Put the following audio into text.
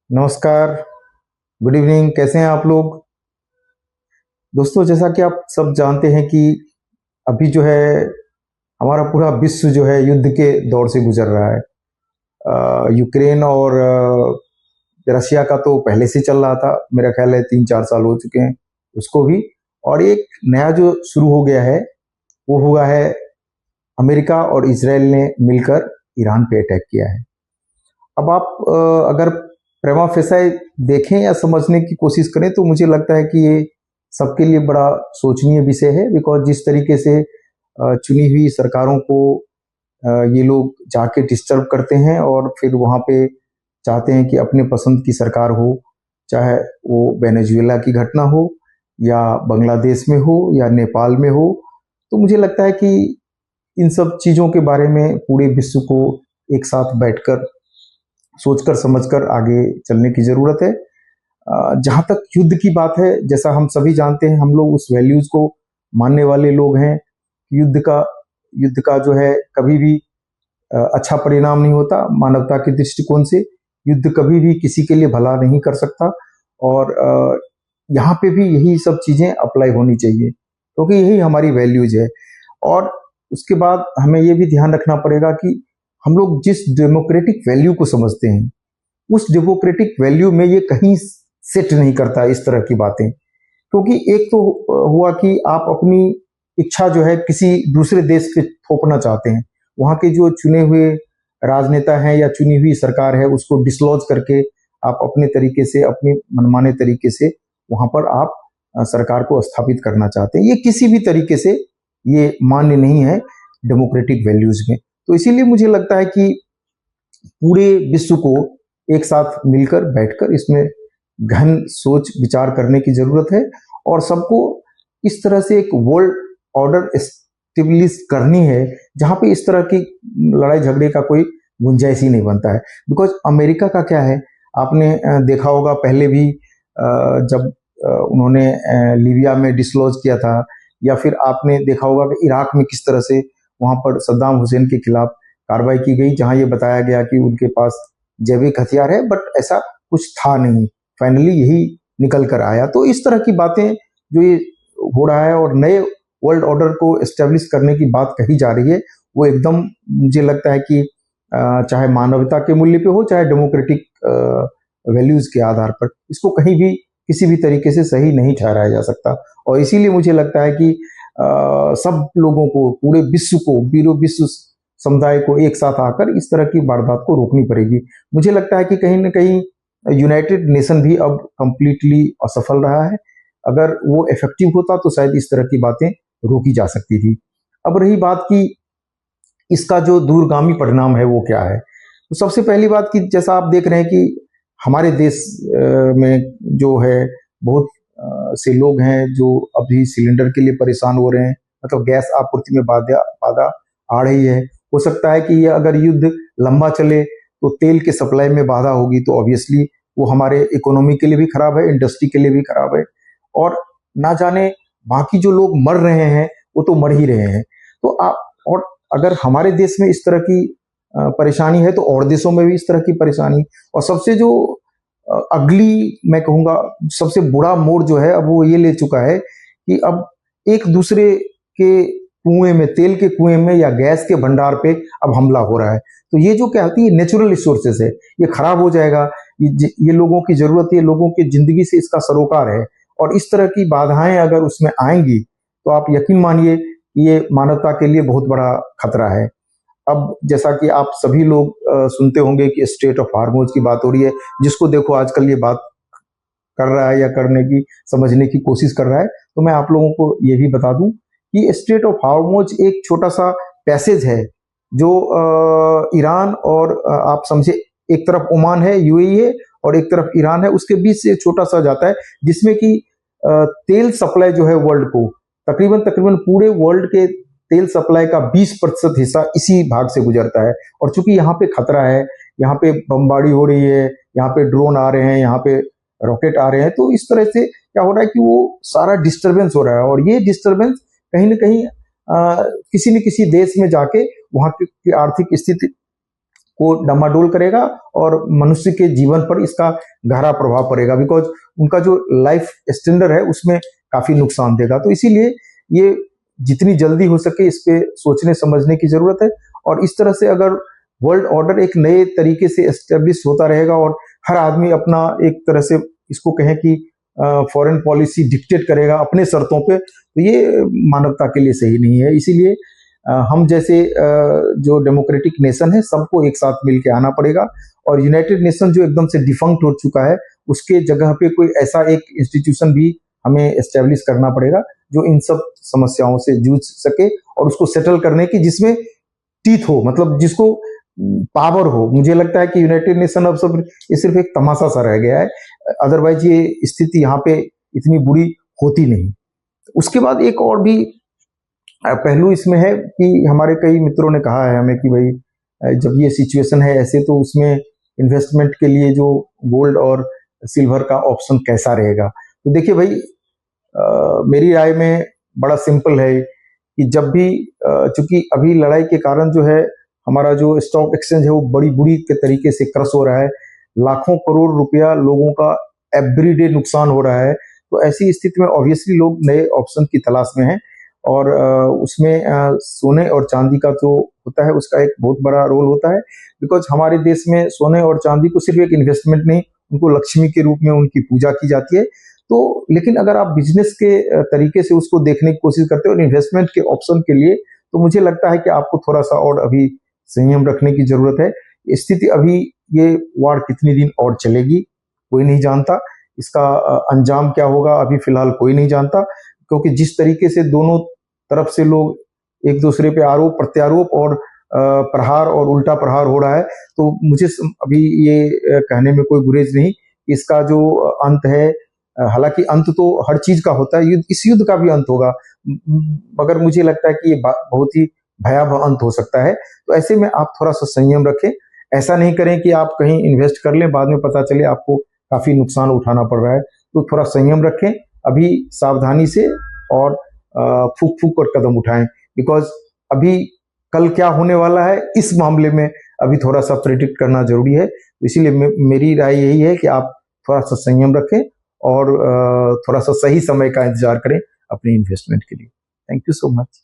नमस्कार। Good evening. कैसे हैं आप लोग? दोस्तों, जैसा कि आप सब जानते हैं कि अभी जो है हमारा पूरा विश्व जो है युद्ध के दौर से गुजर रहा है। यूक्रेन और रशिया का तो पहले से चल रहा था, मेरा ख्याल है 3-4 साल हो चुके हैं उसको भी। और एक नया जो शुरू हो गया है वो हुआ है, अमेरिका और इसराइल ने मिलकर ईरान पे अटैक किया है। अब आप अगर प्रेमा फेसाई देखें या समझने की कोशिश करें तो मुझे लगता है कि ये सबके लिए बड़ा सोचनीय विषय है। बिकॉज जिस तरीके से चुनी हुई सरकारों को ये लोग जाके डिस्टर्ब करते हैं और फिर वहाँ पे चाहते हैं कि अपने पसंद की सरकार हो, चाहे वो वेनेजुएला की घटना हो या बांग्लादेश में हो या नेपाल में हो। तो मुझे लगता है कि इन सब चीज़ों के बारे में पूरे विश्व को एक साथ बैठकर सोचकर समझकर आगे चलने की ज़रूरत है। जहाँ तक युद्ध की बात है, जैसा हम सभी जानते हैं, हम लोग उस वैल्यूज़ को मानने वाले लोग हैं। युद्ध का जो है कभी भी अच्छा परिणाम नहीं होता मानवता के दृष्टिकोण से। युद्ध कभी भी किसी के लिए भला नहीं कर सकता। और यहाँ पे भी यही सब चीज़ें अप्लाई होनी चाहिए क्योंकि यही हमारी वैल्यूज है। और उसके बाद हमें ये भी ध्यान रखना पड़ेगा कि हम लोग जिस डेमोक्रेटिक वैल्यू को समझते हैं उस डेमोक्रेटिक वैल्यू में ये कहीं सेट नहीं करता इस तरह की बातें। क्योंकि एक तो हुआ कि आप अपनी इच्छा जो है किसी दूसरे देश पे थोपना चाहते हैं, वहाँ के जो चुने हुए राजनेता हैं या चुनी हुई सरकार है उसको डिसलॉज करके आप अपने तरीके से, अपने मनमाने तरीके से वहाँ पर आप सरकार को स्थापित करना चाहते हैं। ये किसी भी तरीके से ये मान्य नहीं है डेमोक्रेटिक वैल्यूज में। तो इसीलिए मुझे लगता है कि पूरे विश्व को एक साथ मिलकर बैठकर इसमें गहन सोच विचार करने की जरूरत है और सबको इस तरह से एक वर्ल्ड ऑर्डर एस्टेब्लिश करनी है जहां पे इस तरह की लड़ाई झगड़े का कोई गुंजाइश ही नहीं बनता है। बिकॉज अमेरिका का क्या है, आपने देखा होगा पहले भी जब उन्होंने लीबिया में डिसलॉज किया था, या फिर आपने देखा होगा कि इराक में किस तरह से वहां पर सद्दाम हुसैन के खिलाफ कार्रवाई की गई, जहां ये बताया गया कि उनके पास जैविक हथियार है, बट ऐसा कुछ था नहीं। फाइनली यही निकल कर आया। तो इस तरह की बातें जो ये हो रहा है और नए वर्ल्ड ऑर्डर को एस्टेब्लिश करने की बात कही जा रही है, वो एकदम मुझे लगता है कि चाहे मानवता के मूल्य पे हो चाहे डेमोक्रेटिक वैल्यूज के आधार पर, इसको कहीं भी किसी भी तरीके से सही नहीं ठहराया जा सकता। और इसीलिए मुझे लगता है कि सब लोगों को, पूरे विश्व को, पूरे विश्व समुदाय को एक साथ आकर इस तरह की वारदात को रोकनी पड़ेगी। मुझे लगता है कि कहीं ना कहीं यूनाइटेड नेशन भी अब कंप्लीटली असफल रहा है। अगर वो इफेक्टिव होता तो शायद इस तरह की बातें रोकी जा सकती थी। अब रही बात कि इसका जो दूरगामी परिणाम है वो क्या है, तो सबसे पहली बात कि जैसा आप देख रहे हैं कि हमारे देश में जो है बहुत से लोग हैं जो अभी सिलेंडर के लिए परेशान हो रहे हैं। मतलब गैस आपूर्ति में बाधा बाधा आ रही है। हो सकता है कि ये अगर युद्ध लंबा चले तो तेल के सप्लाई में बाधा होगी, तो ऑब्वियसली वो हमारे इकोनॉमी के लिए भी खराब है, इंडस्ट्री के लिए भी खराब है। और ना जाने बाकी जो लोग मर रहे हैं वो तो मर ही रहे हैं। तो आप, और अगर हमारे देश में इस तरह की परेशानी है तो और देशों में भी इस तरह की परेशानी। और सबसे जो अगली, मैं कहूँगा सबसे बुरा मोड़ जो है अब वो ये ले चुका है कि अब एक दूसरे के कुएं में, तेल के कुएं में या गैस के भंडार पे अब हमला हो रहा है। तो ये जो कहती है नेचुरल रिसोर्सेज है, ये खराब हो जाएगा। ये लोगों की जरूरत है, लोगों की जिंदगी से इसका सरोकार है। और इस तरह की बाधाएं अगर उसमें आएंगी तो आप यकीन मानिए ये मानवता के लिए बहुत बड़ा खतरा है। अब जैसा कि आप सभी लोग सुनते होंगे कि स्टेट ऑफ हार्मोज की बात हो रही है, जिसको देखो आजकल ये बात कर रहा है या करने की, समझने की कोशिश कर रहा है। तो मैं आप लोगों को ये भी बता दूं कि स्टेट ऑफ हार्मोज एक छोटा सा पैसेज है जो ईरान और आप समझे, एक तरफ ओमान है, यूएई है, और एक तरफ ईरान है, उसके बीच से छोटा सा जाता है, जिसमें कि तेल सप्लाई जो है वर्ल्ड को, तकरीबन तकरीबन पूरे वर्ल्ड के तेल सप्लाई का 20% हिस्सा इसी भाग से गुजरता है। और चूंकि यहाँ पे खतरा है, यहाँ पे बमबारी हो रही है, यहाँ पे ड्रोन आ रहे हैं, यहाँ पे रॉकेट आ रहे हैं, तो इस तरह से क्या हो रहा है कि वो सारा डिस्टरबेंस हो रहा है। और ये डिस्टरबेंस कहीं ना कहीं किसी न किसी देश में जाके वहाँ की आर्थिक स्थिति को डामाडोल करेगा और मनुष्य के जीवन पर इसका गहरा प्रभाव पड़ेगा, बिकॉज उनका जो लाइफ स्टैंडर्ड है उसमें काफी नुकसान देगा। तो इसीलिए ये जितनी जल्दी हो सके इस पे सोचने समझने की जरूरत है। और इस तरह से अगर वर्ल्ड ऑर्डर एक नए तरीके से एस्टेब्लिश होता रहेगा और हर आदमी अपना एक तरह से इसको कहें कि फॉरेन पॉलिसी डिक्टेट करेगा अपने शर्तों पे, तो ये मानवता के लिए सही नहीं है। इसीलिए हम जैसे जो डेमोक्रेटिक नेशन है सबको एक साथ मिलकर आना पड़ेगा। और यूनाइटेड नेशन जो एकदम से डिफंक्ट हो चुका है उसके जगह पे कोई ऐसा एक इंस्टीट्यूशन भी हमें एस्टेब्लिश करना पड़ेगा जो इन सब समस्याओं से जूझ सके और उसको सेटल करने की, जिसमें टीथ हो, मतलब जिसको पावर हो। मुझे लगता है कि यूनाइटेड नेशन अब सब ये सिर्फ एक तमाशा सा रह गया है, अदरवाइज ये स्थिति यहाँ पे इतनी बुरी होती नहीं। उसके बाद एक और भी पहलू इसमें है कि हमारे कई मित्रों ने कहा है हमें कि भाई जब ये सिचुएशन है ऐसे तो उसमें इन्वेस्टमेंट के लिए जो गोल्ड और सिल्वर का ऑप्शन कैसा रहेगा। तो देखिए भाई, मेरी राय में बड़ा सिंपल है कि जब भी चूंकि अभी लड़ाई के कारण जो है हमारा जो स्टॉक एक्सचेंज है वो बड़ी बुरी के तरीके से क्रश हो रहा है, लाखों करोड़ रुपया लोगों का एवरीडे नुकसान हो रहा है। तो ऐसी स्थिति में ऑब्वियसली लोग नए ऑप्शन की तलाश में हैं और उसमें सोने और चांदी का जो होता है उसका एक बहुत बड़ा रोल होता है, बिकॉज हमारे देश में सोने और चांदी को सिर्फ एक इन्वेस्टमेंट नहीं, उनको लक्ष्मी के रूप में उनकी पूजा की जाती है। तो लेकिन अगर आप बिजनेस के तरीके से उसको देखने की कोशिश करते हो और इन्वेस्टमेंट के ऑप्शन के लिए, तो मुझे लगता है कि आपको थोड़ा सा और अभी संयम रखने की जरूरत है। स्थिति अभी ये वार कितनी दिन और चलेगी कोई नहीं जानता, इसका अंजाम क्या होगा अभी फिलहाल कोई नहीं जानता, क्योंकि जिस तरीके से दोनों तरफ से लोग एक दूसरे पे आरोप प्रत्यारोप और प्रहार और उल्टा प्रहार हो रहा है, तो मुझे अभी ये कहने में कोई गुरेज नहीं। इसका जो अंत है, हालांकि अंत तो हर चीज का होता है, इस युद्ध का भी अंत होगा, मगर मुझे लगता है कि ये बहुत ही भयावह अंत हो सकता है। तो ऐसे में आप थोड़ा सा संयम रखें, ऐसा नहीं करें कि आप कहीं इन्वेस्ट कर लें बाद में पता चले आपको काफी नुकसान उठाना पड़ रहा है। तो थोड़ा संयम रखें, अभी सावधानी से और फूक फूक कर कदम उठाएं, बिकॉज अभी कल क्या होने वाला है इस मामले में अभी थोड़ा सा प्रेडिक्ट करना जरूरी है। इसीलिए मेरी राय यही है कि आप थोड़ा सा संयम रखें और थोड़ा सा सही समय का इंतजार करें अपने इन्वेस्टमेंट के लिए। Thank you so much.